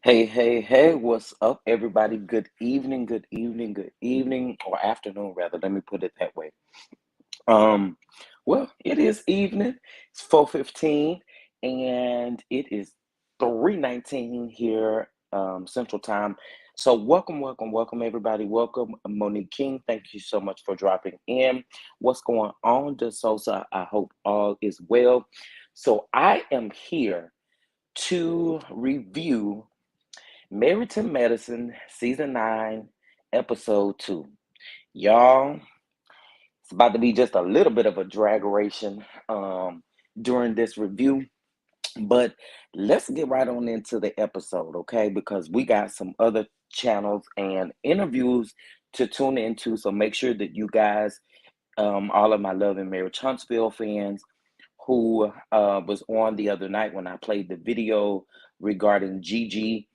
Hey, hey, hey, what's up, everybody? Good evening, good evening, good evening, or afternoon, rather. Let me put it that way. Um, well, it is evening. It's 4:15, and it is 3:19 here, Central Time. So welcome, welcome, welcome, everybody. Welcome, Monique King. Thank you so much for dropping in. What's going on, DeSosa? I hope all is well. So I am here to review Married to Medicine, Season 9, Episode 2. Y'all, it's about to be just a little bit of a dragration during this review, but let's get right on into the episode, okay? Because we got some other channels and interviews to tune into, so make sure that you guys, all of my Love and Marriage Huntsville fans, who was on the other night when I played the video regarding GiGi.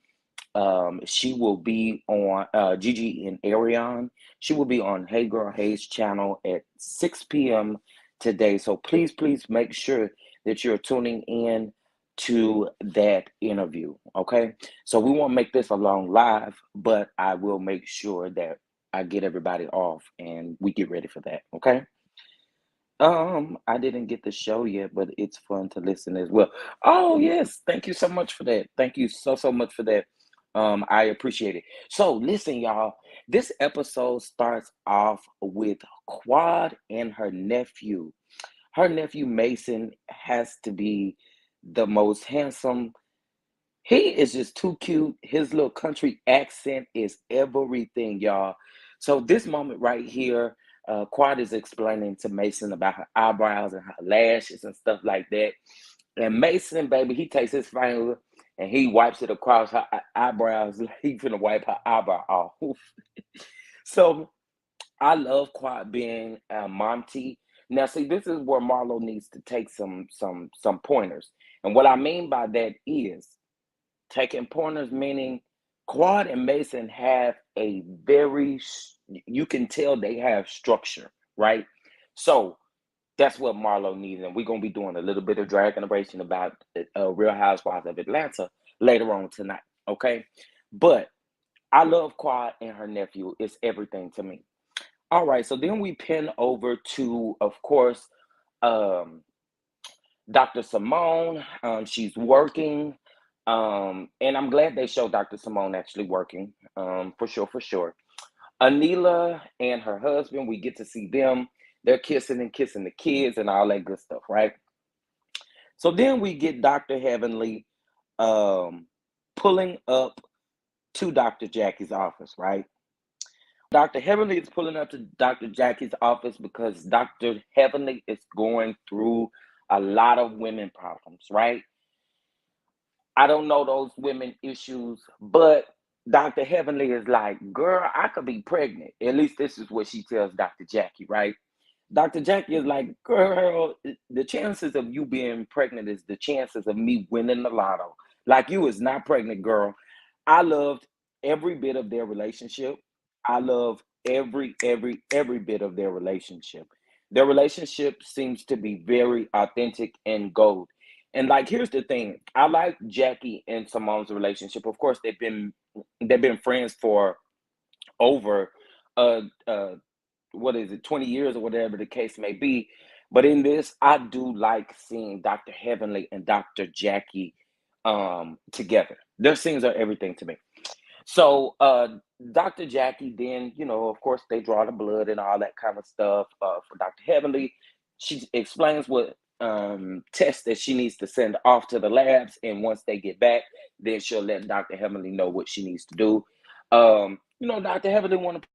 She will be on GiGi and Arion. She will be on Hey Girl Hey's channel at 6 p.m. today. So please, please make sure that you're tuning in to that interview. Okay. So we won't make this a long live, but I will make sure that I get everybody off and we get ready for that. Okay. I didn't get the show yet, but it's fun to listen as well. Oh, yes. Thank you so much for that. Thank you so, so much for that. I appreciate it. So listen, y'all, this episode starts off with Quad and her nephew. Her nephew Mason has to be the most handsome. He is just too cute. His little country accent is everything, y'all. So this moment right here, Quad is explaining to Mason about her eyebrows and her lashes and stuff like that. And Mason, baby, he takes his finger and he wipes it across her eyebrows. Like he finna wipe her eyebrow off. So I love Quad being Monty. Now, see, this is where Marlo needs to take some pointers. And what I mean by that is taking pointers, meaning Quad and Mason have a very, you can tell they have structure, right? So that's what Marlo needs. And we're going to be doing a little bit of drag generation about Real Housewives of Atlanta later on tonight, okay? But I love Quad and her nephew. It's everything to me. All right, so then we pin over to, of course, um, Dr. Simone. She's working. And I'm glad they showed Dr. Simone actually working, for sure, for sure. Anila and her husband, we get to see them. They're kissing and kissing the kids and all that good stuff, right? So then we get Dr. Heavenly um, pulling up to Dr. Jackie's office, right? Dr. Heavenly is pulling up to Dr. Jackie's office because Dr. Heavenly is going through a lot of women problems, right? I don't know those women issues, but Dr. Heavenly is like, girl, I could be pregnant. At least this is what she tells Dr. Jackie, right? Dr. Jackie is like, girl, the chances of you being pregnant is the chances of me winning the lotto. Like you is not pregnant, girl. I loved every bit of their relationship. I love every bit of their relationship. Their relationship seems to be very authentic and gold. And like here's the thing. I like Jackie and Simone's relationship. Of course, they've been friends for over uh uh what is it, 20 years or whatever the case may be. But in this, I do like seeing Dr. Heavenly and Dr. Jackie together. Their scenes are everything to me. So Dr. Jackie then, of course, they draw the blood and all that kind of stuff for Dr. Heavenly. She explains what tests that she needs to send off to the labs, and once they get back, then she'll let Dr. Heavenly know what she needs to do. Dr. Heavenly want to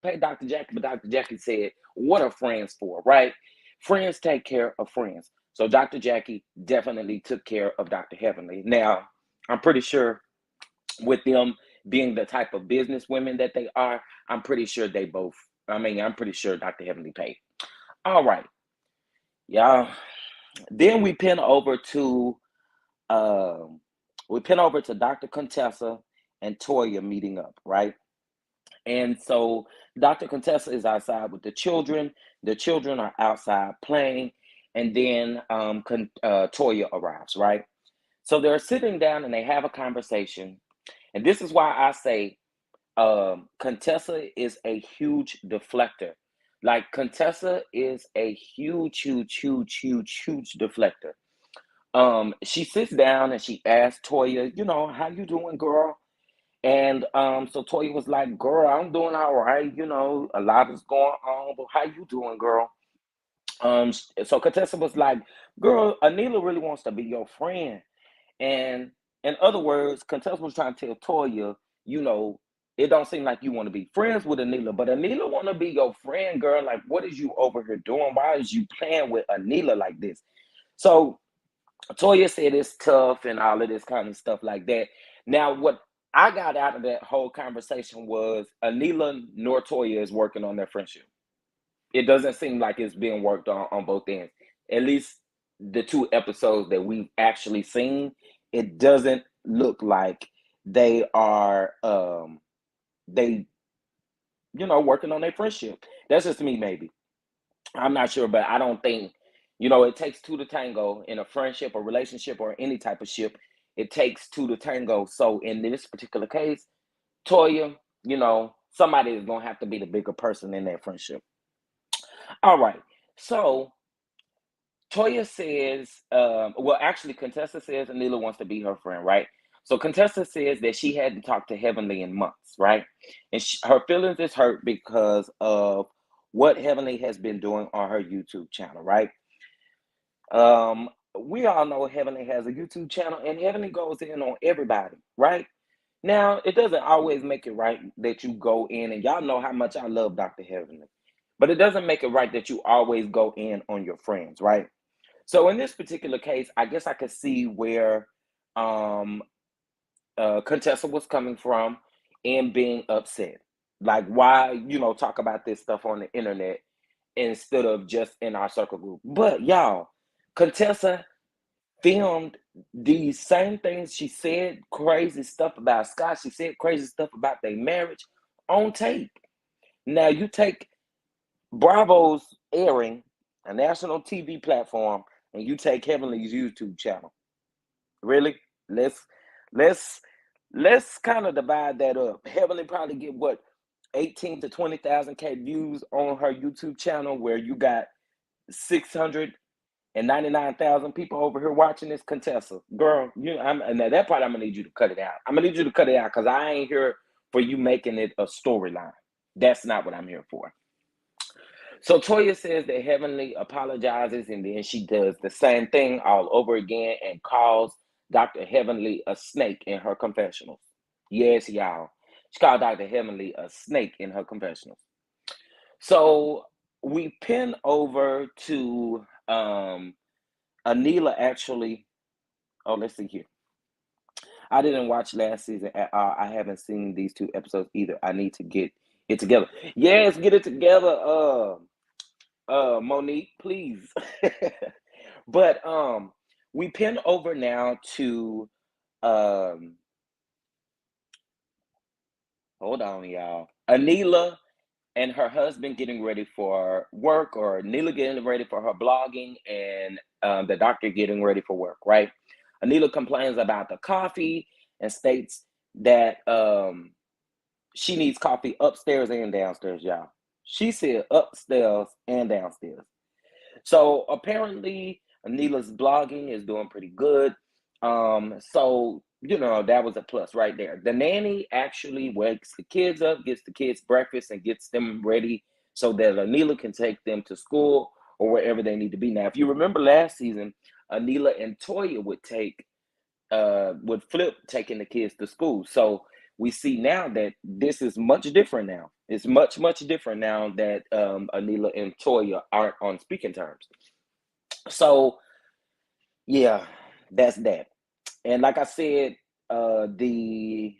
pay Dr. Jackie, but Dr. Jackie said, "What are friends for, right? Friends take care of friends." So Dr. Jackie definitely took care of Dr. Heavenly. Now, I'm pretty sure with them being the type of business women that they are, I'm pretty sure they both, I'm pretty sure Dr. Heavenly paid. All right, y'all. Then um, we pin over to Dr. Contessa and Toya meeting up, right? And so Dr. Contessa is outside with the children. The children are outside playing, and then Toya arrives, right? So they're sitting down and they have a conversation. And this is why I say Contessa is a huge deflector. Like Contessa is a huge, huge, huge, huge, huge deflector. She sits down and she asks Toya, how you doing, girl? And so Toya was like, girl, I'm doing all right. A lot is going on, but how you doing, girl? So Contessa was like, girl, Anila really wants to be your friend. And in other words, Contessa was trying to tell Toya, you know, it don't seem like you want to be friends with Anila, but Anila want to be your friend, girl. Like, what is you over here doing? Why is you playing with Anila like this? So Toya said it's tough and all of this kind of stuff like that. Now, what I got out of that whole conversation was Anila nor Toya is working on their friendship. It doesn't seem like it's being worked on both ends. At least the two episodes that we've actually seen, it doesn't look like they are they working on their friendship. That's just me, maybe. I'm not sure, but I don't think it takes two to tango in a friendship or relationship or any type of ship. It takes two to tango. So in this particular case, Toya, somebody is gonna have to be the bigger person in that friendship. All right. So Toya says, well, actually, Contessa says Anila wants to be her friend, right? So Contessa says that she hadn't talked to Heavenly in months, right? And her feelings is hurt because of what Heavenly has been doing on her YouTube channel, right? We all know Heavenly has a YouTube channel, and Heavenly goes in on everybody, right? Now, it doesn't always make it right that you go in, and y'all know how much I love Dr. Heavenly, but it doesn't make it right that you always go in on your friends, right? So in this particular case, I guess I could see where um, Contessa was coming from and being upset. Like, why, talk about this stuff on the internet instead of just in our circle group? But y'all, Contessa filmed these same things. She said crazy stuff about Scott. She said crazy stuff about their marriage on tape. Now, you take Bravo's airing, a national TV platform, and you take Heavenly's YouTube channel. Really? Let's let's let's kind of divide that up. Heavenly probably get what 18 to 20,000 K views on her YouTube channel, where you got 699,000 people over here watching this. Contessa. Girl, now that part I'm gonna need you to cut it out. I'm gonna need you to cut it out because I ain't here for you making it a storyline. That's not what I'm here for. So Toya says that Heavenly apologizes and then she does the same thing all over again and calls Dr. Heavenly a snake in her confessionals. Yes, y'all. She called Dr. Heavenly a snake in her confessionals. So we pin over to Anila actually. Oh, let's see here. I didn't watch last season at all. I haven't seen these two episodes either. I need to get it together. Yes, get it together. Monique, please. But we pin over now to um hold on, y'all. Anila and her husband getting ready for work, or Anila getting ready for her blogging, and the doctor getting ready for work, right? Anila complains about the coffee and states that she needs coffee upstairs and downstairs, y'all. She said upstairs and downstairs. So apparently, Anila's blogging is doing pretty good. So that was a plus right there. The nanny actually wakes the kids up, gets the kids breakfast, and gets them ready so that Anila can take them to school or wherever they need to be. Now, if you remember last season, Anila and Toya would flip taking the kids to school. So we see now that this is much different now. It's much, much different now that Anila and Toya aren't on speaking terms. So yeah, that's that. And like I said, the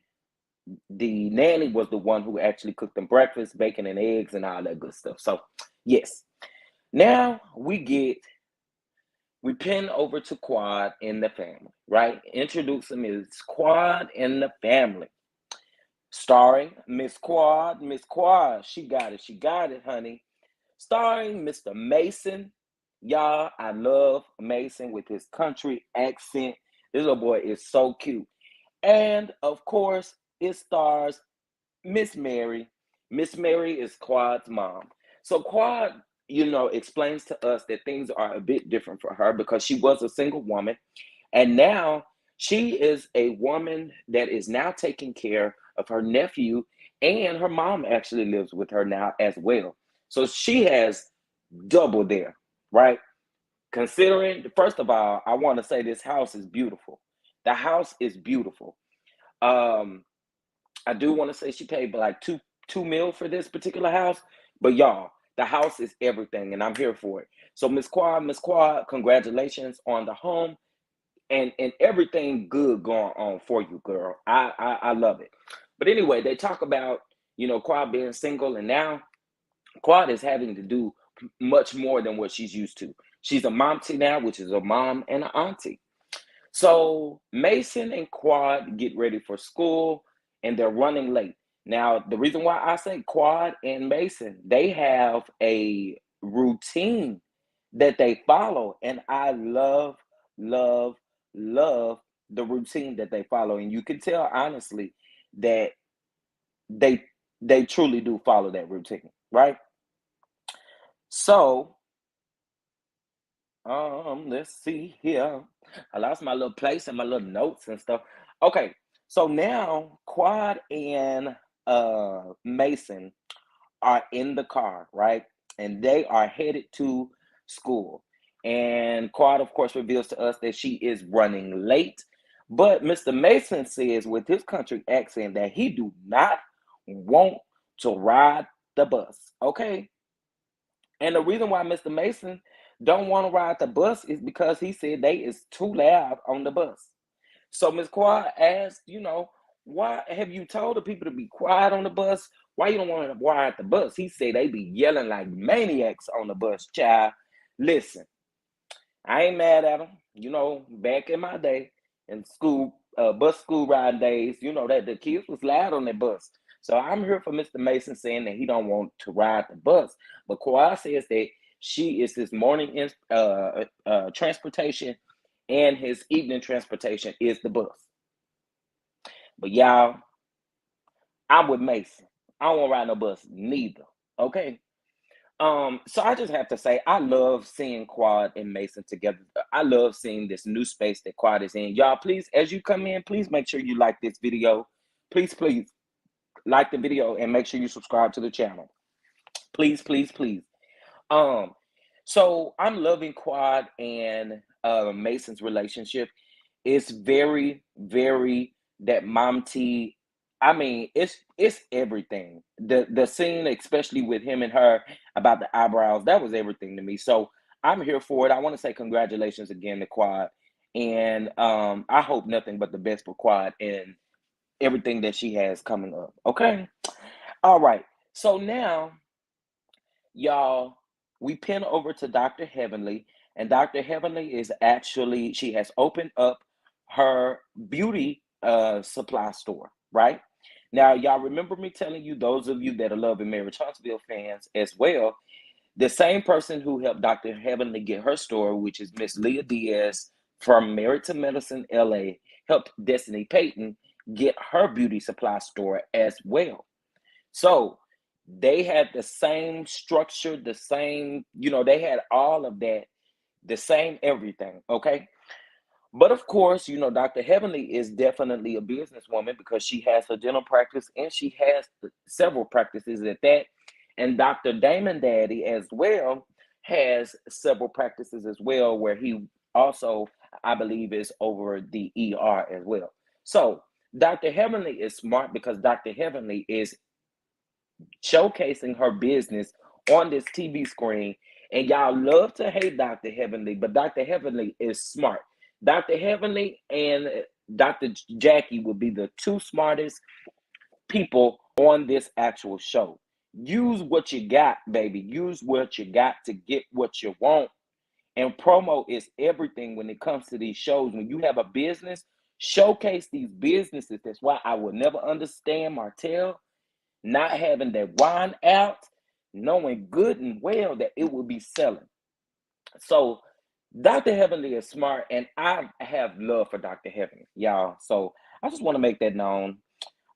nanny was the one who actually cooked them breakfast, bacon and eggs and all that good stuff. So yes. Now we pin over to Quad in the family, right? Introduce him as Quad in the family. Starring Miss Quad. Miss Quad, she got it, honey. Starring Mr. Mason. Y'all, I love Mason with his country accent. This little boy is so cute. And of course, it stars Miss Mary. Miss Mary is Quad's mom. So Quad, explains to us that things are a bit different for her because she was a single woman. And now she is a woman that is now taking care of her nephew, and her mom actually lives with her now as well. So she has double there, right? Considering, first of all, I want to say this house is beautiful. The house is beautiful. Um, I do want to say she paid like two mil for this particular house, but y'all, the house is everything, and I'm here for it. So Miss Quad, congratulations on the home and everything good going on for you, girl. I love it. But anyway, they talk about Quad being single, and now Quad is having to do much more than what she's used to. She's a momty now, which is a mom and an auntie. So Mason and Quad get ready for school, and they're running late. Now, the reason why I say Quad and Mason, they have a routine that they follow, and I love, love, love the routine that they follow. And you can tell honestly that they they truly do follow that routine, right? So, let's see here. I lost my little place and my little notes and stuff. Okay, so now Quad and Mason are in the car, right? And they are headed to school. And Quad, of course, reveals to us that she is running late. But Mr. Mason says with his country accent that he do not want to ride the bus. Okay. And the reason why Mr. Mason don't want to ride the bus is because he said they is too loud on the bus. So Miss Quad asked, why have you told the people to be quiet on the bus? Why you don't want to ride the bus? He said they be yelling like maniacs on the bus, child. Listen, I ain't mad at them. Back in my day in school, bus school ride days, that the kids was loud on that bus. So I'm here for Mr. Mason saying that he don't want to ride the bus. But Kawhi says that she is his morning transportation and his evening transportation is the bus. But y'all, I'm with Mason. I don't want to ride no bus neither. Okay. So I just have to say, I love seeing Quad and Mason together. I love seeing this new space that Quad is in. Y'all, please, as you come in, please make sure you like this video. Please, please like the video and make sure you subscribe to the channel. Please, please, please. Um, so I'm loving Quad and Mason's relationship. It's very, very that mom T. I mean, it's everything. The scene, especially with him and her about the eyebrows, that was everything to me. So I'm here for it. I want to say congratulations again to Quad, and I hope nothing but the best for Quad and everything that she has coming up. Okay, all right. So now, y'all, we pin over to Dr. Heavenly, and Dr. Heavenly is actually she has opened up her beauty supply store, right? Now, y'all remember me telling you, those of you that are loving Marriage Huntsville fans as well, the same person who helped Dr. Heavenly get her store, which is Miss Leah Diaz from Married to Medicine LA, helped Destiny Payton get her beauty supply store as well. So they had the same structure, the same, they had all of that, the same everything. Okay. But of course, Dr. Heavenly is definitely a businesswoman because she has her dental practice and she has several practices at that. And Dr. Damon Daddy as well has several practices as well, where he also, I believe, is over the ER as well. So Dr. Heavenly is smart because Dr. Heavenly is showcasing her business on this TV screen. And y'all love to hate Dr. Heavenly, but Dr. Heavenly is smart. Dr. Heavenly and Dr. Jackie will be the two smartest people on this actual show. Use what you got, baby. Use what you got to get what you want. And promo is everything when it comes to these shows. When you have a business, showcase these businesses. That's why I would never understand Martell not having that wine out, knowing good and well that it will be selling. So Dr. Heavenly is smart, and I have love for Dr. Heavenly, y'all. So I just want to make that known.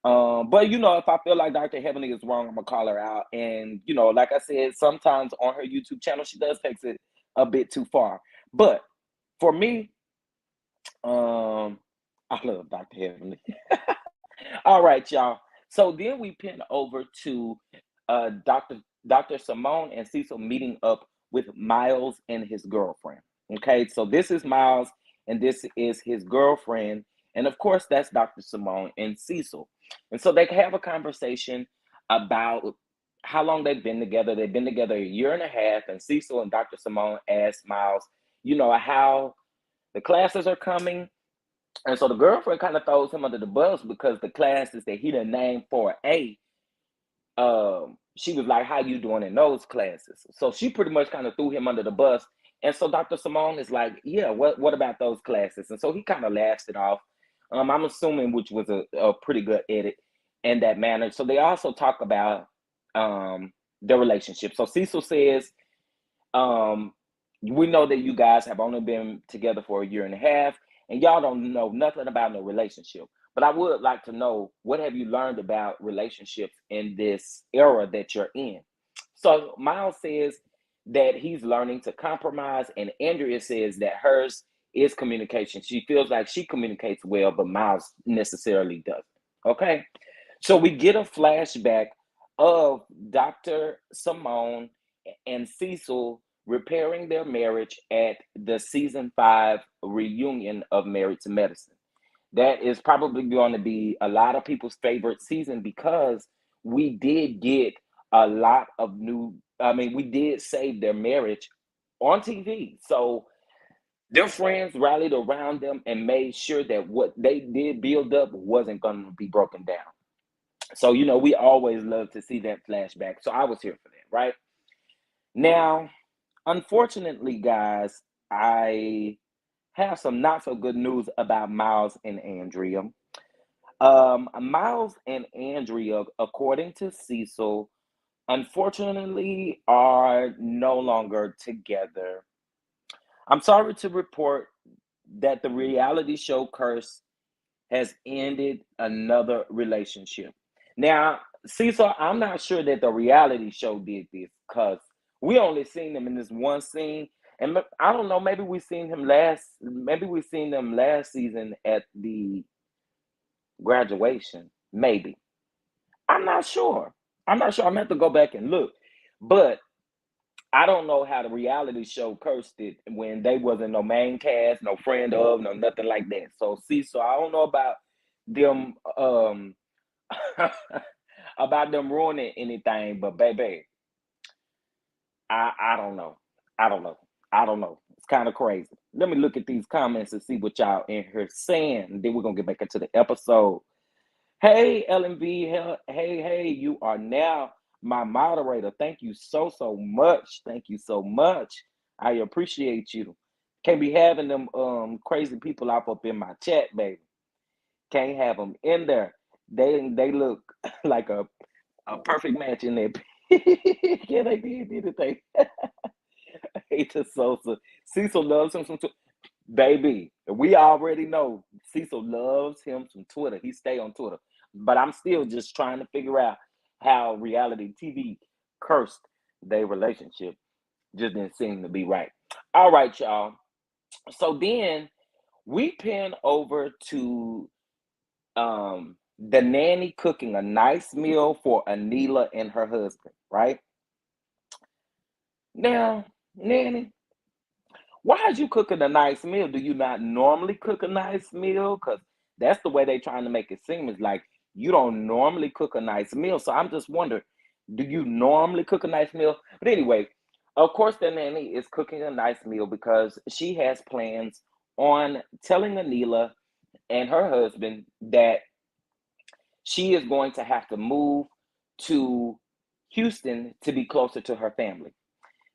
But if I feel like Dr. Heavenly is wrong, I'm gonna call her out. And like I said, sometimes on her YouTube channel, she does takes it a bit too far. But for me, I love Dr. Heavenly. All right, y'all. So then we pin over to Dr. Simone and Cecil meeting up with Miles and his girlfriend. Okay, so this is Miles and this is his girlfriend. And of course, that's Dr. Simone and Cecil. And so they have a conversation about how long they've been together. They've been together a year and a half. And Cecil and Dr. Simone asked Miles, how the classes are coming. And so the girlfriend kind of throws him under the bus because the classes that he done named for A, she was like, "How you doing in those classes?" So she pretty much kind of threw him under the bus. And so Dr. Simone is like, "Yeah, what about those classes?" And so he kind of laughs it off. I'm assuming which was a pretty good edit in that manner. So they also talk about their relationship. So Cecil says, um, we know that you guys have only been together for a year and a half, and y'all don't know nothing about no relationship. But I would like to know, what have you learned about relationships in this era that you're in? So Miles says that he's learning to compromise, and Andrea says that hers is communication. She feels like she communicates well, but Miles necessarily doesn't. Okay. So we get a flashback of Dr. Simone and Cecil repairing their marriage at the season 5 reunion of Married to Medicine. That is probably going to be a lot of people's favorite season because we did get a lot of we did save their marriage on TV. So their friends rallied around them and made sure that what they did build up wasn't going to be broken down. So, we always love to see that flashback. So I was here for that, right? Now, unfortunately, guys, I have some not so good news about Miles and Andrea. Miles and Andrea, according to Cecil, unfortunately are no longer together. I'm sorry to report that the reality show curse has ended another relationship. Now, Cecil, I'm not sure that the reality show did this because we only seen them in this one scene, and I don't know. Maybe we seen them last season at the graduation. Maybe I'm not sure. I'm not sure. I'm gonna have to go back and look, but I don't know how the reality show cursed it when they wasn't no main cast, no friend of, no nothing like that. So, Cecil, I don't know about them about them ruining anything, but baby, I don't know. I don't know. I don't know. It's kind of crazy. Let me look at these comments and see what y'all in here saying. And then we're gonna get back into the episode. Hey, LMV, hey, you are now my moderator. Thank you so much. Thank you so much. I appreciate you. Can't be having them crazy people up in my chat, baby. Can't have them in there. They look like a perfect match in there. Yeah, they did it. They hate the Sosa. Cecil loves him some Twitter. Baby, we already know Cecil loves him some Twitter. He stay on Twitter. But I'm still just trying to figure out how reality TV cursed their relationship. Just didn't seem to be right. All right, y'all. So then we pin over to the nanny cooking a nice meal for Anila and her husband, right? Now, nanny, why is you cooking a nice meal? Do you not normally cook a nice meal? Because that's the way they trying to make it seem, is like you don't normally cook a nice meal. So I'm just wondering, do you normally cook a nice meal? But anyway, of course, the nanny is cooking a nice meal because she has plans on telling Anila and her husband that she is going to have to move to Houston to be closer to her family.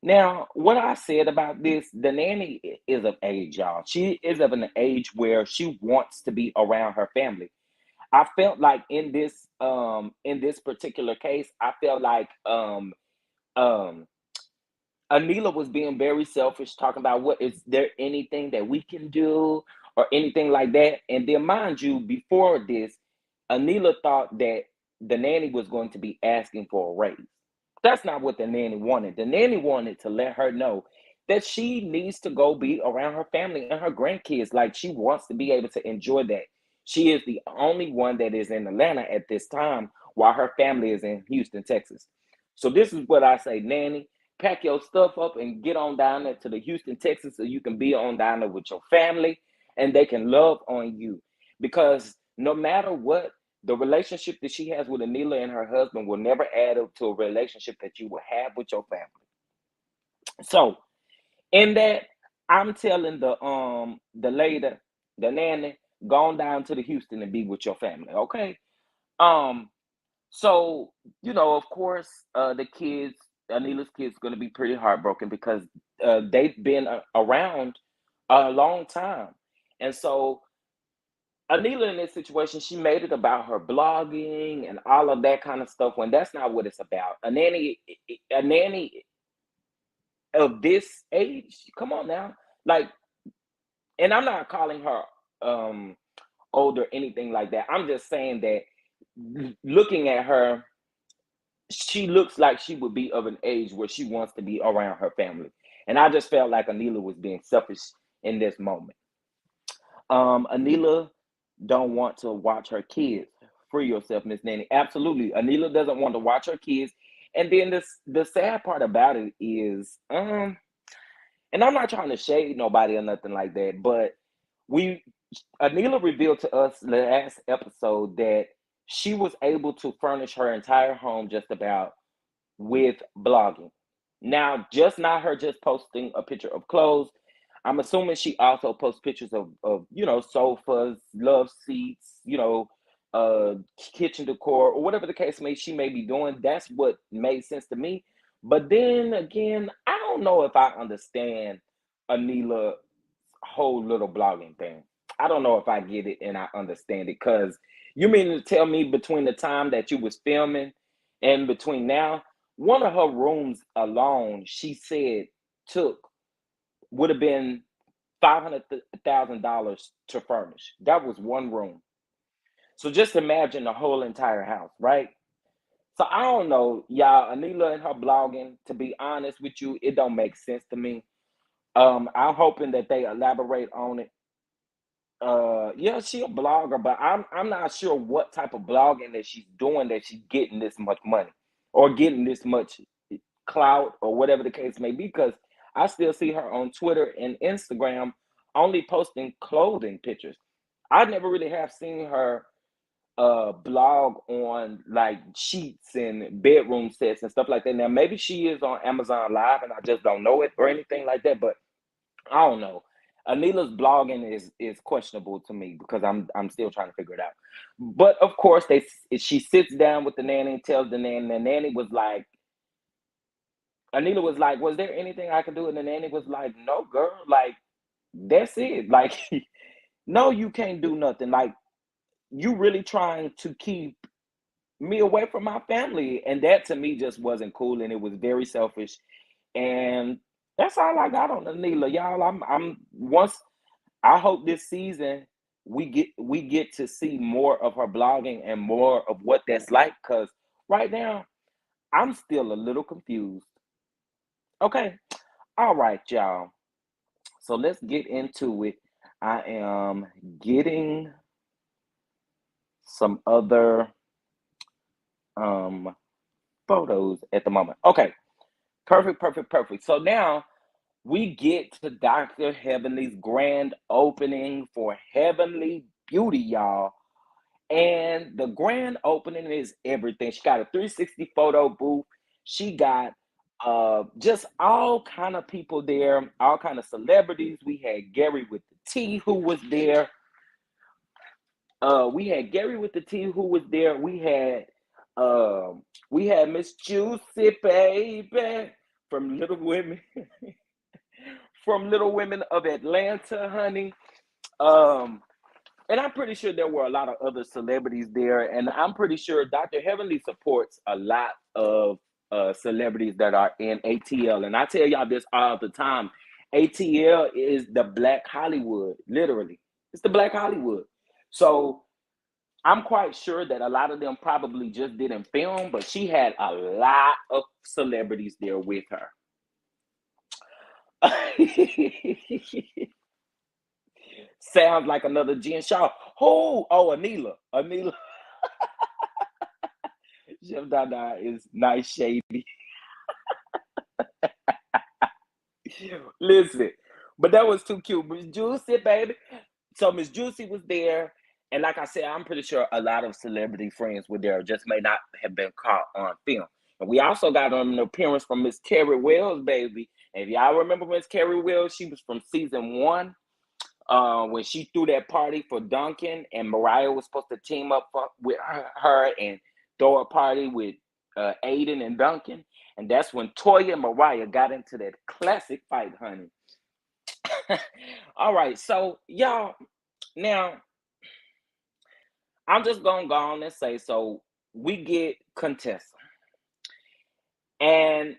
Now, what I said about this, the nanny is of age, y'all. She is of an age where she wants to be around her family. I felt like in this particular case, I felt like um Anila was being very selfish, talking about what is there anything that we can do or anything like that. And then, mind you, before this, Anila thought that the nanny was going to be asking for a raise. That's not what the nanny wanted. The nanny wanted to let her know that she needs to go be around her family and her grandkids. Like she wants to be able to enjoy that. She is the only one that is in Atlanta at this time while her family is in Houston, Texas. So this is what I say, nanny, pack your stuff up and get on down there to the Houston, Texas, so you can be on down there with your family and they can love on you. Because no matter what, the relationship that she has with Anila and her husband will never add up to a relationship that you will have with your family. So in that, I'm telling the lady, the nanny, go on down to the Houston and be with your family, okay? Um, so, of course, the kids, Anila's kids, going to be pretty heartbroken because they've been around a long time. And so, Anila in this situation, she made it about her blogging and all of that kind of stuff when that's not what it's about. A nanny of this age, come on now. Like, and I'm not calling her um old or anything like that. I'm just saying that looking at her, she looks like she would be of an age where she wants to be around her family. And I just felt like Anila was being selfish in this moment. Anila don't want to watch her kids. Free yourself, Miss Nanny. Absolutely. Anila doesn't want to watch her kids. And then the sad part about it is, and I'm not trying to shade nobody or nothing like that, but we Anila revealed to us last episode that she was able to furnish her entire home just about with blogging. Now, just not her just posting a picture of clothes. I'm assuming she also posts pictures of sofas, love seats, uh kitchen decor or whatever the case may she may be doing. That's what made sense to me. But then again, I don't know if I understand Anila whole little blogging thing. I don't know if I get it and I understand it because you mean to tell me between the time that you was filming and between now, one of her rooms alone, she said took would have been $500,000 to furnish. That was one room. So just imagine the whole entire house, right? So I don't know, y'all. Anila and her blogging. To be honest with you, it don't make sense to me. I'm hoping that they elaborate on it. Yeah, she a blogger, but I'm not sure what type of blogging that she's doing that she's getting this much money or getting this much clout or whatever the case may be. Because I still see her on Twitter and Instagram only posting clothing pictures. I never really have seen her blog on like sheets and bedroom sets and stuff like that. Now maybe she is on Amazon Live and I just don't know it or anything like that, but I don't know. Anila's blogging is questionable to me because I'm still trying to figure it out. But of course, she sits down with the nanny and tells the nanny. And the nanny was like, Anila was like, "Was there anything I could do?" And the nanny was like, "No, girl. Like that's it. Like no, you can't do nothing. Like you really trying to keep me away from my family." And that to me just wasn't cool, and it was very selfish. And that's all I got on Anila, y'all. I'm once I hope this season we get to see more of her blogging and more of what that's like. Cause right now I'm still a little confused. Okay, all right, y'all. So let's get into it. I am getting some other um photos at the moment. Okay, perfect, perfect, perfect. So now we get to Dr. Heavenly's grand opening for Heavenly Beauty, y'all. And the grand opening is everything. She got a 360 photo booth. She got just all kind of people there, all kind of celebrities. We had Gary with the T who was there. We had Gary with the T who was there. We had Miss Juicy Baby from Little Women from Little Women of Atlanta, honey. Um, and I'm pretty sure there were a lot of other celebrities there, and I'm pretty sure Dr. Heavenly supports a lot of celebrities that are in ATL. And I tell y'all this all the time. ATL is the Black Hollywood, literally. It's the Black Hollywood. So I'm quite sure that a lot of them probably just didn't film, but she had a lot of celebrities there with her. Sounds like another Jen Shaw. Who? Oh, Anila. Anila. Chef Dada is nice, shady. Listen, but that was too cute. Miss Juicy, baby. So Miss Juicy was there, and like I said, I'm pretty sure a lot of celebrity friends were there, just may not have been caught on film. And we also got an appearance from Miss Carrie Wells, baby. And if y'all remember Miss Carrie Wells, she was from season one. When she threw that party for Duncan, and Mariah was supposed to team up with her and throw a party with Aiden and Duncan. And that's when Toya and Mariah got into that classic fight, honey. All right, so y'all, now I'm just gonna go on and say, so we get Contessa, and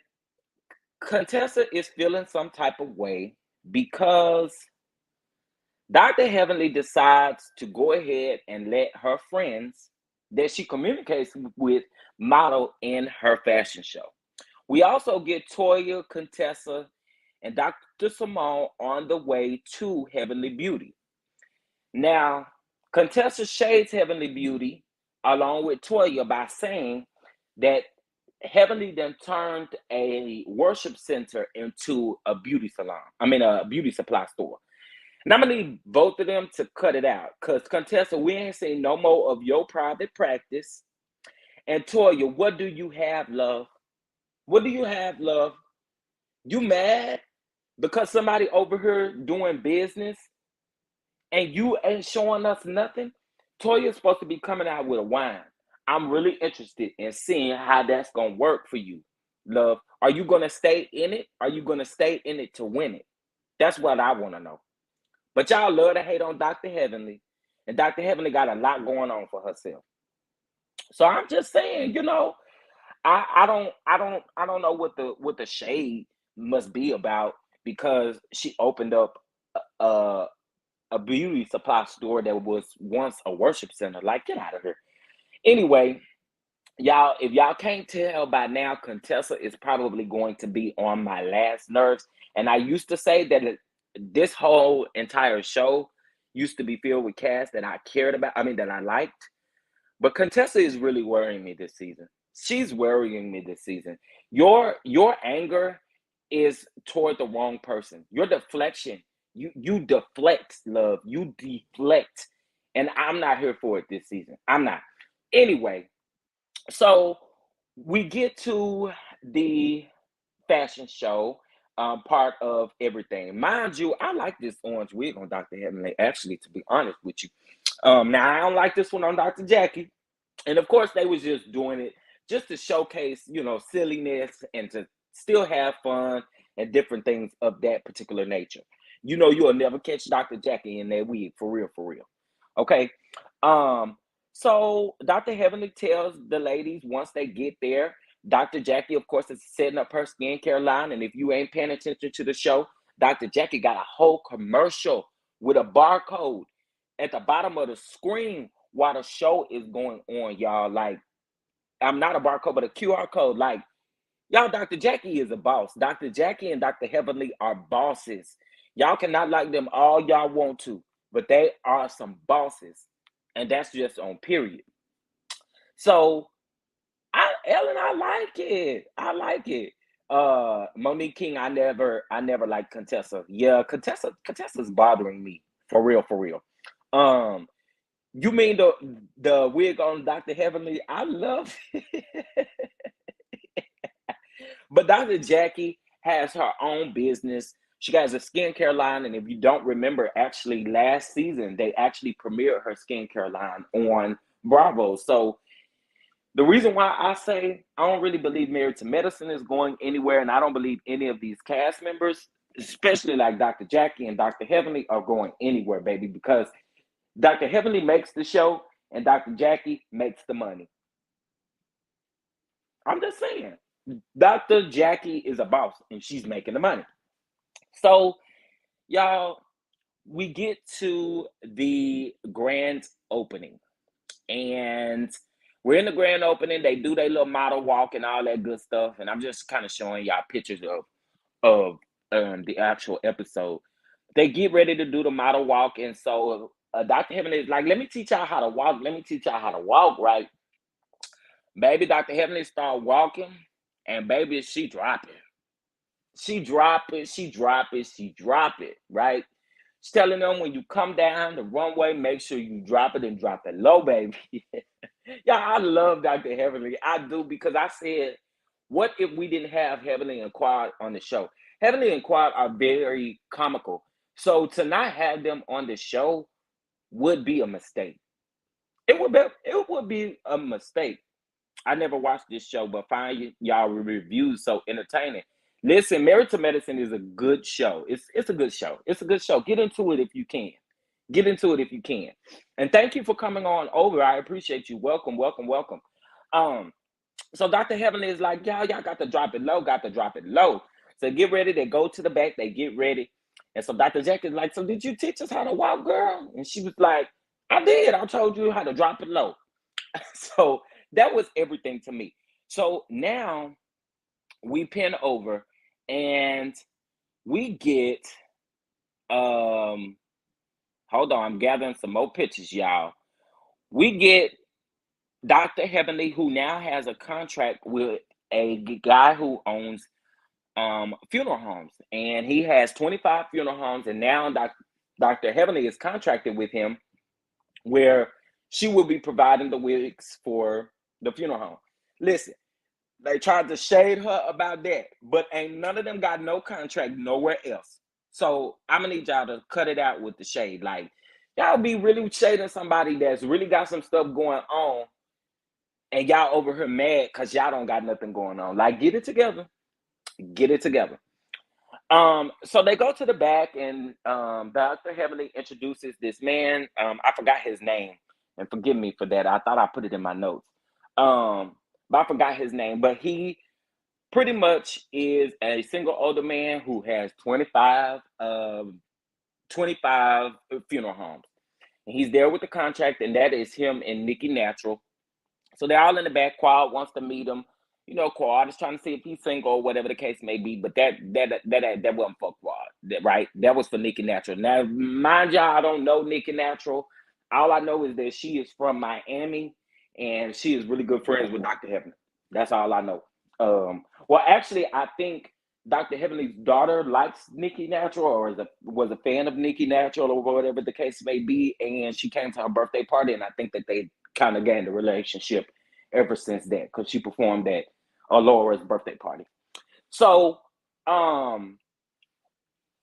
Contessa is feeling some type of way because Dr. Heavenly decides to go ahead and let her friends that she communicates with model in her fashion show. We also get Toya, Contessa, and Dr. Simone on the way to Heavenly Beauty. Now, Contessa shades Heavenly Beauty along with Toya by saying that Heavenly then turned a worship center into a beauty salon. I mean, a beauty supply store. And I'm gonna need both of them to cut it out. Cause Contessa, we ain't seen no more of your private practice. And Toya, what do you have, love? What do you have, love? You mad because somebody over here doing business and you ain't showing us nothing? Toya's supposed to be coming out with a wine. I'm really interested in seeing how that's gonna work for you, love. Are you gonna stay in it? Are you gonna stay in it to win it? That's what I want to know. But y'all love to hate on Dr. Heavenly, and Dr. Heavenly got a lot going on for herself. So I'm just saying, I don't know what the shade must be about because she opened up a, a beauty supply store that was once a worship center. Like, get out of here. Anyway, y'all, if y'all can't tell by now, Contessa is probably going to be on my last nerves. And I used to say that this whole entire show used to be filled with cast that I cared about. I mean, that I liked. But Contessa is really worrying me this season. She's worrying me this season. Your anger is toward the wrong person. Your deflection, you deflect, love. You deflect. And I'm not here for it this season. I'm not. Anyway, so we get to the fashion show, part of everything. Mind you, I like this orange wig on Dr. Heavenly, actually, to be honest with you. Now, I don't like this one on Dr. Jackie. And of course, they was just doing it just to showcase, silliness and to still have fun and different things of that particular nature. You'll never catch Dr. Jackie in that wig, for real, for real. Okay. Um, so Dr. Heavenly tells the ladies once they get there, Dr. Jackie, of course, is setting up her skincare line. And if you ain't paying attention to the show, Dr. Jackie got a whole commercial with a barcode at the bottom of the screen while the show is going on, y'all. Like, I'm not a barcode, but a QR code. Like, y'all, Dr. Jackie is a boss. Dr. Jackie and Dr. Heavenly are bosses. Y'all cannot like them all y'all want to, but they are some bosses. And that's just on period. So Ellen, I like it. I like it. Monique King, I never liked Contessa. Yeah, Contessa's bothering me. For real, for real. Um, you mean the wig on Dr. Heavenly? I love it. But Dr. Jackie has her own business. She has a skincare line, and if you don't remember, actually last season they actually premiered her skincare line on Bravo. So the reason why I say I don't really believe Married to Medicine is going anywhere, and I don't believe any of these cast members, especially like Dr. Jackie and Dr. Heavenly, are going anywhere, baby, because Dr. Heavenly makes the show and Dr. Jackie makes the money. I'm just saying. Dr. Jackie is a boss and she's making the money. So, y'all, we get to the grand opening, and we're in the grand opening. They do their little model walk and all that good stuff. And I'm just kind of showing y'all pictures of the actual episode. They get ready to do the model walk, and so Dr. Heaven is like, "Let me teach y'all how to walk. Let me teach y'all how to walk, right?" Baby, Dr. Heavenly start walking, and baby, she drop it. She drop it, she drop it, she drop it, right? She's telling them when you come down the runway, make sure you drop it and drop it low, baby. Yeah, I love Dr. Heavenly. I do, because I said, what if we didn't have Heavenly and Quad on the show? Heavenly and Quad are very comical. So to not have them on the show would be a mistake. It would be a mistake. I never watched this show, but find y'all reviews so entertaining. Listen, Married to Medicine is a good show. It's a good show. It's a good show. Get into it if you can. Get into it if you can. And thank you for coming on over. I appreciate you. Welcome, welcome, welcome. Um, so Dr. Heavenly is like, y'all got to drop it low, got to drop it low. So get ready. They go to the back, they get ready. And so Dr. Jack is like, so did you teach us how to walk, girl? And she was like, I did. I told you how to drop it low. So that was everything to me. So now we pin over and we get hold on, I'm gathering some more pictures, y'all. We get Dr. Heavenly, who now has a contract with a guy who owns funeral homes, and he has 25 funeral homes, and now Dr. Heavenly is contracted with him, where she will be providing the wigs for the funeral home. Listen, they tried to shade her about that, but ain't none of them got no contract nowhere else. So I'm gonna need y'all to cut it out with the shade. Like, y'all be really shading somebody that's really got some stuff going on, and y'all over here mad because y'all don't got nothing going on. Like, get it together. Get it together. So they go to the back, and Dr. Heavenly introduces this man. I forgot his name, and forgive me for that. I thought I put it in my notes. But I forgot his name. But he pretty much is a single older man who has 25 funeral homes. And he's there with the contract, and that is him and Nikki Natural. So they're all in the back. Quad wants to meet him. You know, Quad is trying to see if he's single or whatever the case may be. But that wasn't for Quad, right? That was for Nikki Natural. Now, mind y'all, I don't know Nikki Natural. All I know is that she is from Miami, and she is really good friends with Dr. Heaven. That's all I know. Well, actually, I think Dr. Heavenly's daughter likes Nikki Natural, or was a fan of Nikki Natural, or whatever the case may be. And she came to her birthday party, and I think that they kind of gained a relationship ever since that, because she performed at Laura's birthday party. So,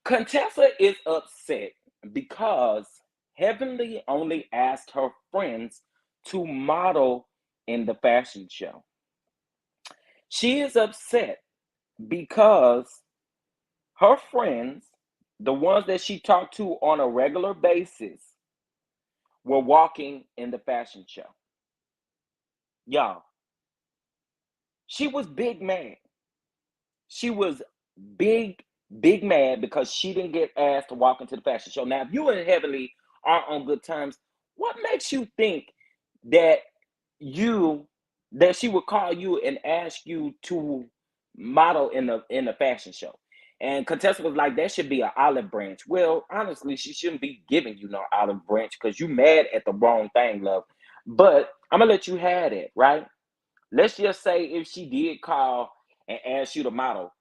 Contessa is upset because Heavenly only asked her friends to model in the fashion show. She is upset because her friends, the ones that she talked to on a regular basis, were walking in the fashion show. Y'all, she was big mad. She was big, big mad because she didn't get asked to walk into the fashion show. Now, if you and Heavenly are on good terms, what makes you think that you that she would call you and ask you to model in the fashion show? And Contessa was like, that should be an olive branch. Well, honestly, she shouldn't be giving you no olive branch because you mad at the wrong thing, love. But I'm gonna let you have it, right? Let's just say if she did call and ask you to model,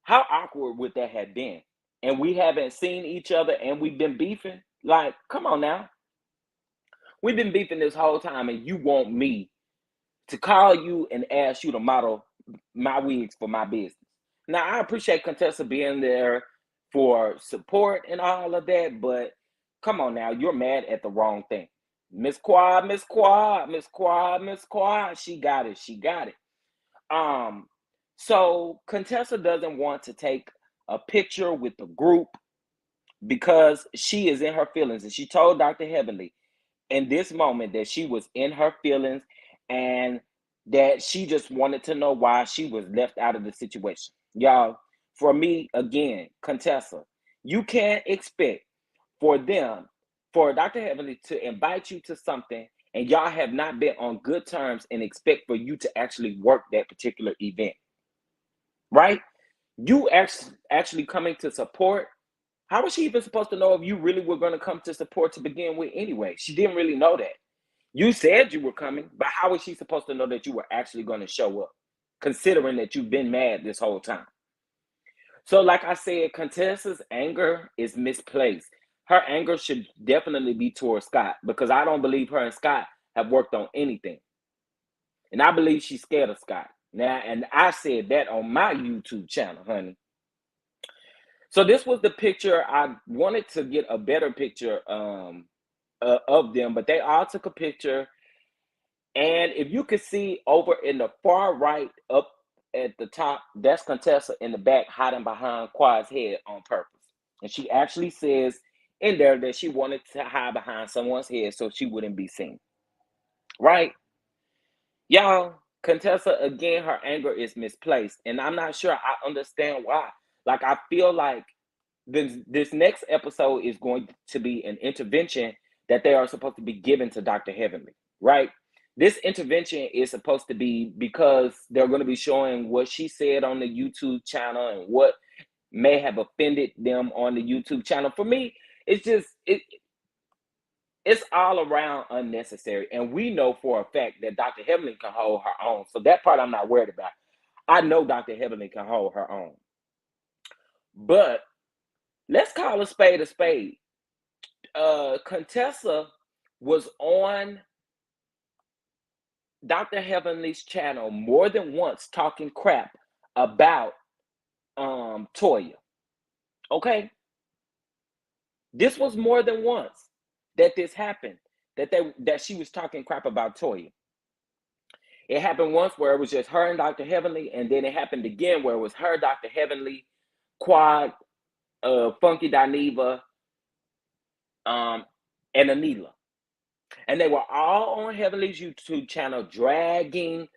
how awkward would that have been? And we haven't seen each other and we've been beefing. Like, come on now. We've been beefing this whole time, and you want me to call you and ask you to model my wigs for my business. Now, I appreciate Contessa being there for support and all of that, but come on now, you're mad at the wrong thing. Miss Quad, Miss Quad, Miss Quad, Miss Quad, she got it, she got it. Um, so Contessa doesn't want to take a picture with the group because she is in her feelings, and she told Dr. Heavenly in this moment that she was in her feelings, and that she just wanted to know why she was left out of the situation. Y'all, for me, again, Contessa, you can't expect for them, for Dr. Heavenly to invite you to something and y'all have not been on good terms and expect for you to actually work that particular event, right? You actually coming to support. How was she even supposed to know if you really were going to come to support to begin with anyway? She didn't really know that. You said you were coming, but how was she supposed to know that you were actually going to show up, considering that you've been mad this whole time? So, like I said, Contessa's anger is misplaced. Her anger should definitely be towards Scott because I don't believe her and Scott have worked on anything. And I believe she's scared of Scott. Now, and I said that on my YouTube channel, honey. So this was the picture. I wanted to get a better picture of them, but they all took a picture. And if you could see over in the far right up at the top, that's Contessa in the back hiding behind Quad's head on purpose. And she actually says in there that she wanted to hide behind someone's head so she wouldn't be seen. Right? Y'all, Contessa, again, her anger is misplaced. And I'm not sure I understand why. Like, I feel like this next episode is going to be an intervention that they are supposed to be given to Dr. Heavenly, right? This intervention is supposed to be because they're going to be showing what she said on the YouTube channel and what may have offended them on the YouTube channel. For me, it's just it's all around unnecessary. And we know for a fact that Dr. Heavenly can hold her own. So that part I'm not worried about. I know Dr. Heavenly can hold her own. But let's call a spade a spade. Contessa was on Dr. Heavenly's channel more than once talking crap about Toya. Okay? This was more than once that this happened. That she was talking crap about Toya. It happened once where it was just her and Dr. Heavenly, and then it happened again where it was her, Dr. Heavenly, Quad, Funky Dineva, and Anila. And they were all on Heavenly's YouTube channel dragging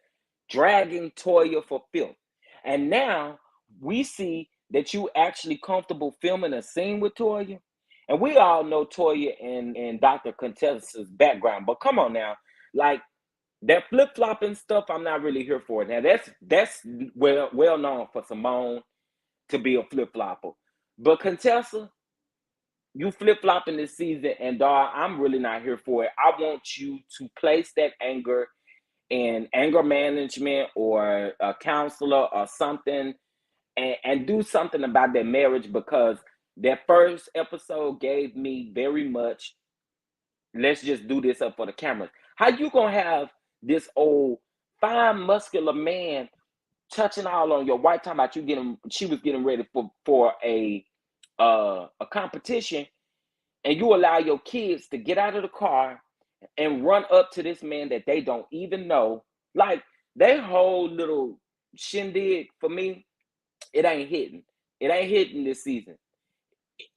Toya for filth. And now we see that you actually comfortable filming a scene with Toya. And we all know Toya and Dr. Contessa's background. But come on now. Like that flip-flopping stuff, I'm not really here for it. Now that's well known for Simone to be a flip-flopper. But Contessa, you flip-flopping this season, and dog, I'm really not here for it. I want you to place that anger in anger management or a counselor or something, and do something about that marriage, because that first episode gave me very much, let's just do this up for the cameras. How you gonna have this old fine muscular man touching all on your wife, talking about she was getting ready for a competition, and you allow your kids to get out of the car and run up to this man that they don't even know. Like, their whole little shindig, for me, it ain't hitting. It ain't hitting this season.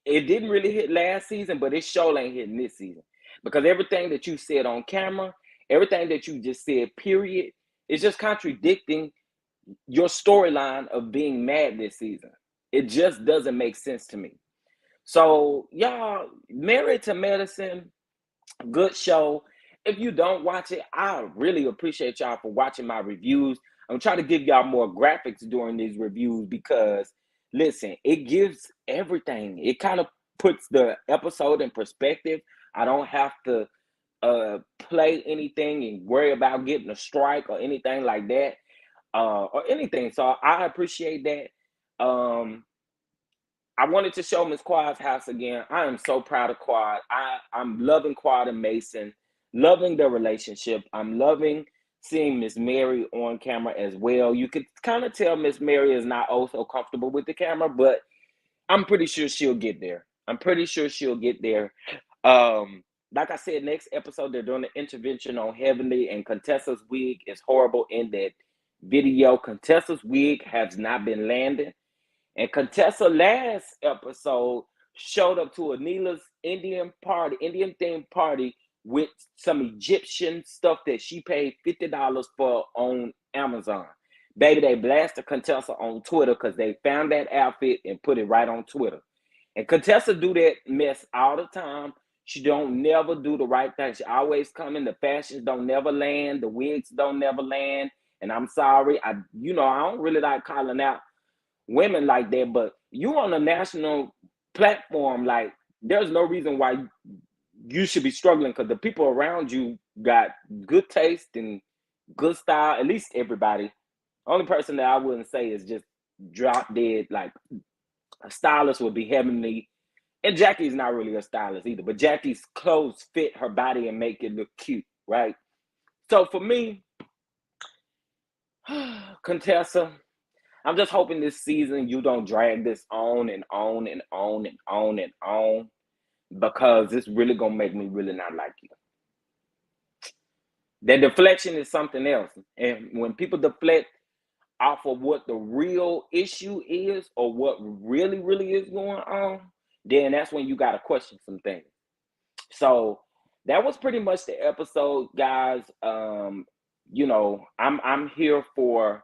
It didn't really hit last season, but it sure ain't hitting this season. Because everything that you said on camera, everything that you just said, period, is just contradicting your storyline of being mad this season. It just doesn't make sense to me. So, y'all, Married to Medicine, good show. If you don't watch it, I really appreciate y'all for watching my reviews. I'm trying to give y'all more graphics during these reviews because, listen, it gives everything. It kind of puts the episode in perspective. I don't have to play anything and worry about getting a strike or anything like that, or anything. So I appreciate that. I wanted to show Miss Quad's house again. I am so proud of Quad. I'm loving Quad and Mason, loving their relationship. I'm loving seeing Miss Mary on camera as well. You could kind of tell Miss Mary is not so comfortable with the camera, but I'm pretty sure she'll get there. I'm pretty sure she'll get there. Like I said, next episode, they're doing an intervention on Heavenly, and Contessa's wig is horrible in that video. Contessa's wig has not been landing. And Contessa last episode showed up to Anila's Indian themed party with some Egyptian stuff that she paid $50 for on Amazon. Baby, they blasted Contessa on Twitter because they found that outfit and put it right on Twitter. And Contessa do that mess all the time. She don't never do the right thing. She always come in. The fashions don't never land. The wigs don't never land. And I'm sorry, I don't really like calling out women like that, but you on a national platform, like there's no reason why you should be struggling because the people around you got good taste and good style. At least everybody. Only person that I wouldn't say is just drop dead. Like a stylist would be Heavenly. And Jackie's not really a stylist either, but Jackie's clothes fit her body and make it look cute, right? So for me, Contessa, I'm just hoping this season you don't drag this on and on and on and on and on, because it's really gonna make me really not like you. That deflection is something else. And when people deflect off of what the real issue is or what really, really is going on, then that's when you got to question some things. So that was pretty much the episode, guys. I'm here for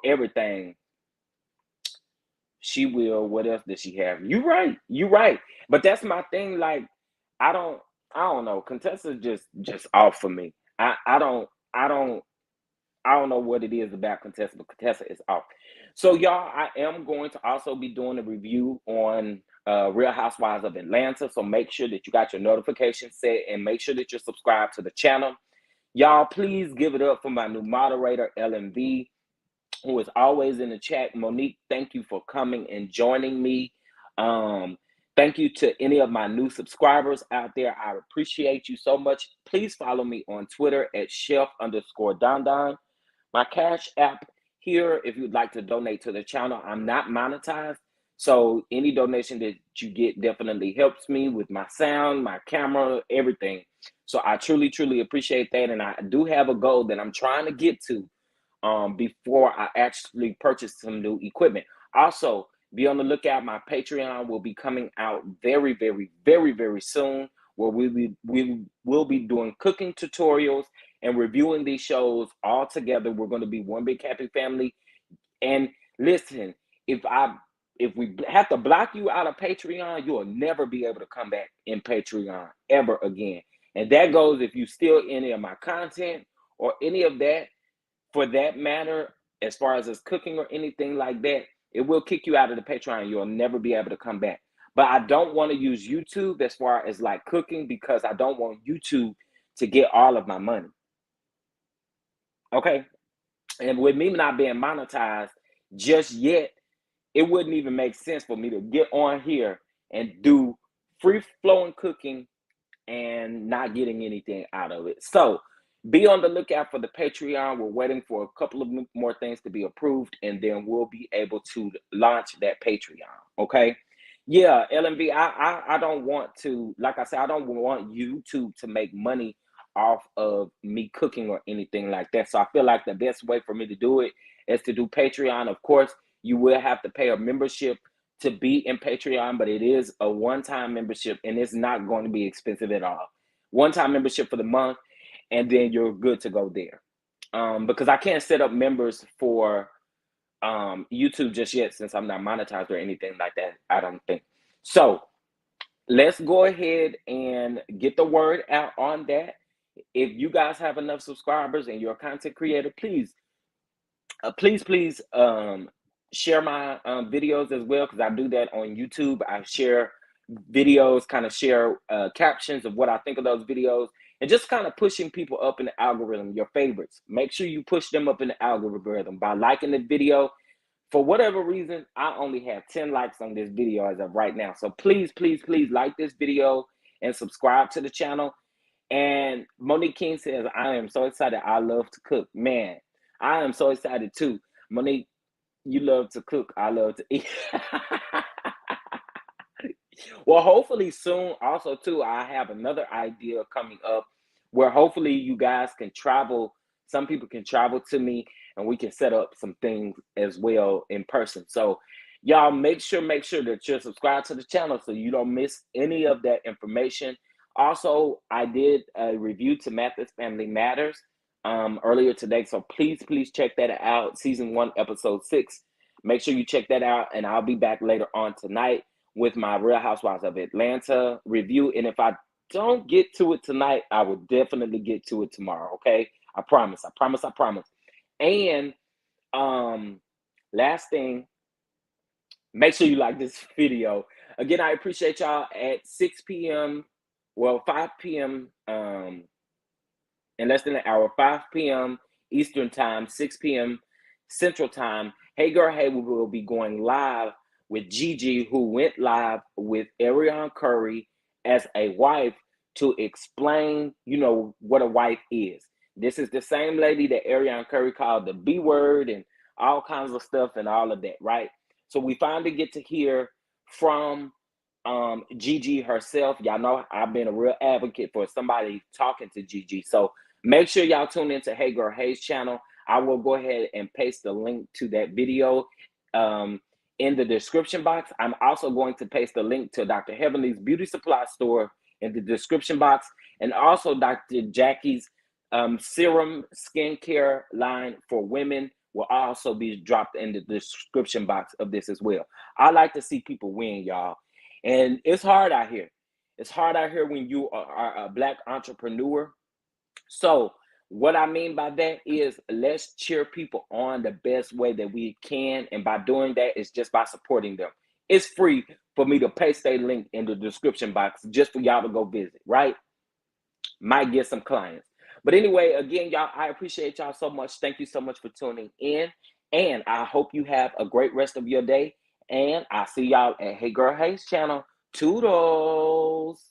everything. She will. What else does she have? You right. But that's my thing. Like, I don't know. Contessa's just off for me. I don't know what it is about Contessa, but Contessa is off. So, y'all, I am going to also be doing a review on Real Housewives of Atlanta. So make sure that you got your notifications set and make sure that you're subscribed to the channel. Y'all, please give it up for my new moderator, LMV, who is always in the chat. Monique, thank you for coming and joining me. Thank you to any of my new subscribers out there. I appreciate you so much. Please follow me on Twitter at chef_DonDon. My Cash App here, if you'd like to donate to the channel. I'm not monetized, so any donation that you get definitely helps me with my sound, my camera, everything. So I truly, truly appreciate that. And I do have a goal that I'm trying to get to before I actually purchase some new equipment. Also, be on the lookout. My Patreon will be coming out very, very, very, very soon, where we will be doing cooking tutorials and reviewing these shows all together. We're going to be one big happy family. And listen, if we have to block you out of Patreon, you will never be able to come back in Patreon ever again. And that goes if you steal any of my content or any of that, for that matter, as far as cooking or anything like that, it will kick you out of the Patreon. You'll never be able to come back. But I don't want to use YouTube as far as like cooking, because I don't want YouTube to get all of my money. Okay? And with me not being monetized just yet, it wouldn't even make sense for me to get on here and do free-flowing cooking and not getting anything out of it. So be on the lookout for the Patreon. We're waiting for a couple of more things to be approved, and then we'll be able to launch that Patreon. Okay? Yeah, LMV, I don't want to, like I said, I don't want YouTube to make money off of me cooking or anything like that. So I feel like the best way for me to do it is to do Patreon. Of course, you will have to pay a membership to be in Patreon, but it is a one-time membership, and it's not going to be expensive at all. One-time membership for the month, and then you're good to go there. Because I can't set up members for YouTube just yet, since I'm not monetized or anything like that, I don't think. So let's go ahead and get the word out on that. If you guys have enough subscribers and you're a content creator, please share my videos as well, because I do that on YouTube. I share videos, kind of share captions of what I think of those videos, and just kind of pushing people up in the algorithm, your favorites. Make sure you push them up in the algorithm by liking the video. For whatever reason, I only have 10 likes on this video as of right now. So please, please, please like this video and subscribe to the channel. And Monique King says, I am so excited. I love to cook. Man, I am so excited too. Monique, you love to cook. I love to eat. Well, hopefully soon also too, I have another idea coming up where hopefully you guys can travel. Some people can travel to me and we can set up some things as well in person. So Y'all make sure that you're subscribed to the channel so you don't miss any of that information. Also, I did a review to Mathis Family Matters earlier today, so please check that out. Season 1, episode 6. Make sure you check that out, and I'll be back later on tonight with my Real Housewives of Atlanta review. And if I don't get to it tonight, I will definitely get to it tomorrow. Okay, I promise. And last thing, make sure you like this video. Again, I appreciate y'all at 6 p.m. Well, 5 p.m. In less than an hour, 5 p.m. Eastern Time, 6 p.m. Central Time. Hey Girl, Hey will be going live with GiGi, who went live with Ariana Curry as a wife to explain, what a wife is. This is the same lady that Ariana Curry called the B word and all kinds of stuff and all of that, right? So we finally get to hear from GiGi herself. Y'all know I've been a real advocate for somebody talking to GiGi. So make sure y'all tune into Hey Girl Hey's channel. I will go ahead and paste the link to that video in the description box. I'm also going to paste the link to Dr. Heavenly's beauty supply store in the description box, and also Dr. Jackie's serum skincare line for women will also be dropped in the description box of this as well. I like to see people win, y'all. And it's hard out here. It's hard out here when you are a Black entrepreneur. So what I mean by that is, let's cheer people on the best way that we can. And by doing that, it's just by supporting them. It's free for me to paste a link in the description box just for y'all to go visit, right? Might get some clients. But anyway, again, y'all, I appreciate y'all so much. Thank you so much for tuning in. And I hope you have a great rest of your day. And I'll see y'all at Hey Girl Hey's channel. Toodles.